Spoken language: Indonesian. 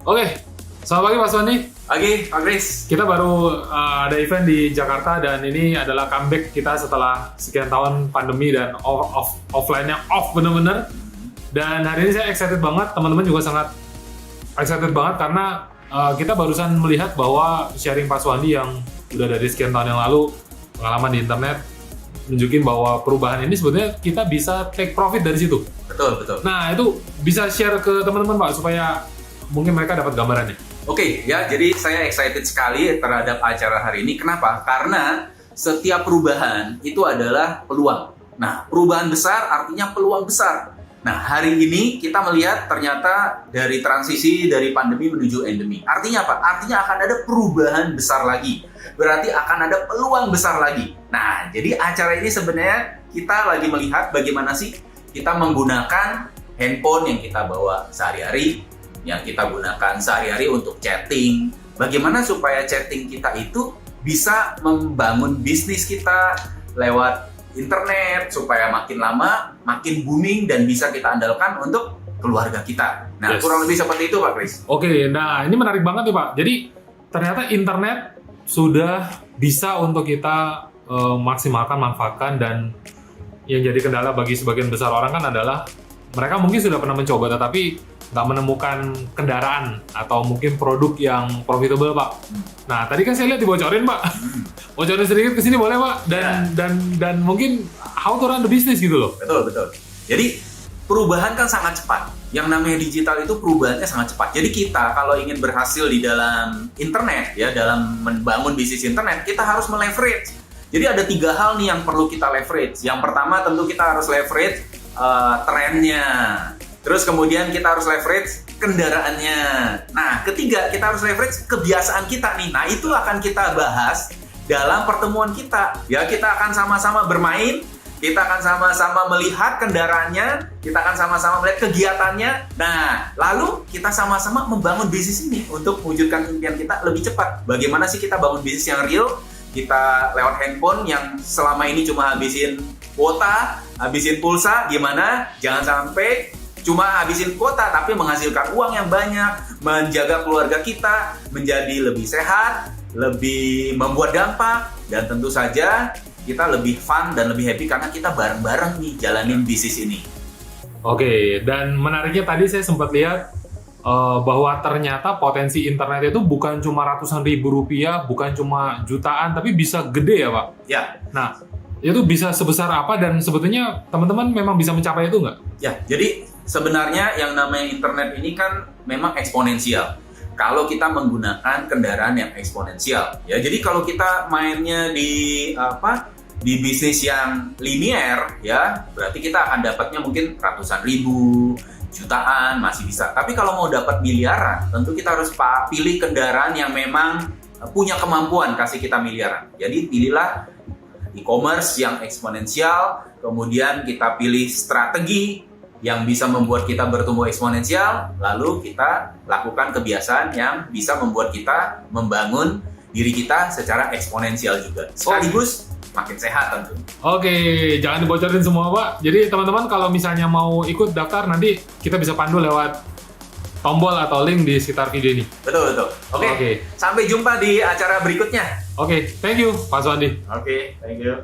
Oke, selamat pagi Pak Suwandi. Pagi, Pak Kris. Kita baru ada event di Jakarta dan ini adalah comeback kita setelah sekian tahun pandemi dan offline-nya off bener-bener. Dan hari ini saya excited banget, teman-teman juga sangat excited banget karena kita barusan melihat bahwa sharing Pak Suwandi yang udah dari sekian tahun yang lalu pengalaman di internet nunjukin bahwa perubahan ini sebetulnya kita bisa take profit dari situ. Betul. Nah itu bisa share ke teman-teman Pak supaya mungkin mereka dapat gambarannya. Oke, ya, jadi saya excited sekali terhadap acara hari ini. Kenapa? Karena setiap perubahan itu adalah peluang. Nah, perubahan besar artinya peluang besar. Nah, hari ini kita melihat ternyata dari transisi dari pandemi menuju endemi. Artinya apa? Artinya akan ada perubahan besar lagi. Berarti akan ada peluang besar lagi. Nah, jadi acara ini sebenarnya kita lagi melihat bagaimana sih kita menggunakan handphone yang kita bawa sehari-hari, yang kita gunakan sehari-hari untuk chatting. Bagaimana supaya chatting kita itu bisa membangun bisnis kita lewat internet supaya makin lama makin booming dan bisa kita andalkan untuk keluarga kita. Nah, kurang lebih seperti itu Pak Kris. Oke, nah ini menarik banget nih Pak. Jadi ternyata internet sudah bisa untuk kita maksimalkan, manfaatkan, dan yang jadi kendala bagi sebagian besar orang kan adalah mereka mungkin sudah pernah mencoba tetapi nggak menemukan kendaraan atau mungkin produk yang profitable Pak. Nah tadi kan saya lihat dibocorin Pak, bocorin sedikit kesini boleh Pak, dan mungkin how to run the business gitu loh. Betul. Jadi perubahan kan sangat cepat. Yang namanya digital itu perubahannya sangat cepat. Jadi kita kalau ingin berhasil di dalam internet, ya, dalam membangun bisnis internet, kita harus meleverage. Jadi ada 3 hal nih yang perlu kita leverage. Yang pertama tentu kita harus leverage trennya. Terus kemudian kita harus leverage kendaraannya. Nah, ketiga kita harus leverage kebiasaan kita nih. Nah, itu akan kita bahas dalam pertemuan kita. Ya, kita akan sama-sama bermain, kita akan sama-sama melihat kendaraannya, kita akan sama-sama melihat kegiatannya. Nah, lalu kita sama-sama membangun bisnis ini untuk mewujudkan impian kita lebih cepat. Bagaimana sih kita bangun bisnis yang real? Kita lewat handphone yang selama ini cuma habisin kuota, habisin pulsa, gimana? Jangan sampai cuma habisin kuota tapi menghasilkan uang yang banyak, menjaga keluarga kita menjadi lebih sehat, lebih membuat dampak, dan tentu saja kita lebih fun dan lebih happy karena kita bareng-bareng nih jalanin bisnis ini. Oke, dan menariknya tadi saya sempat lihat bahwa ternyata potensi internet itu bukan cuma ratusan ribu rupiah, bukan cuma jutaan, tapi bisa gede ya Pak? Ya. Nah, itu bisa sebesar apa dan sebetulnya teman-teman memang bisa mencapai itu nggak? Ya, jadi sebenarnya yang namanya internet ini kan memang eksponensial. Kalau kita menggunakan kendaraan yang eksponensial, ya. Jadi kalau kita mainnya di bisnis yang linear, ya, berarti kita akan dapatnya mungkin ratusan ribu, jutaan masih bisa. Tapi kalau mau dapat miliaran, tentu kita harus pilih kendaraan yang memang punya kemampuan kasih kita miliaran. Jadi pilihlah e-commerce yang eksponensial, kemudian kita pilih strategi yang bisa membuat kita bertumbuh eksponensial, lalu kita lakukan kebiasaan yang bisa membuat kita membangun diri kita secara eksponensial juga. Sekaligus makin sehat tentu. Oke, jangan dibocorin semua Pak. Jadi teman-teman kalau misalnya mau ikut daftar nanti kita bisa pandu lewat tombol atau link di sekitar video ini. Betul. Oke. Sampai jumpa di acara berikutnya. Oke, thank you Pak Suwandi. Oke, thank you.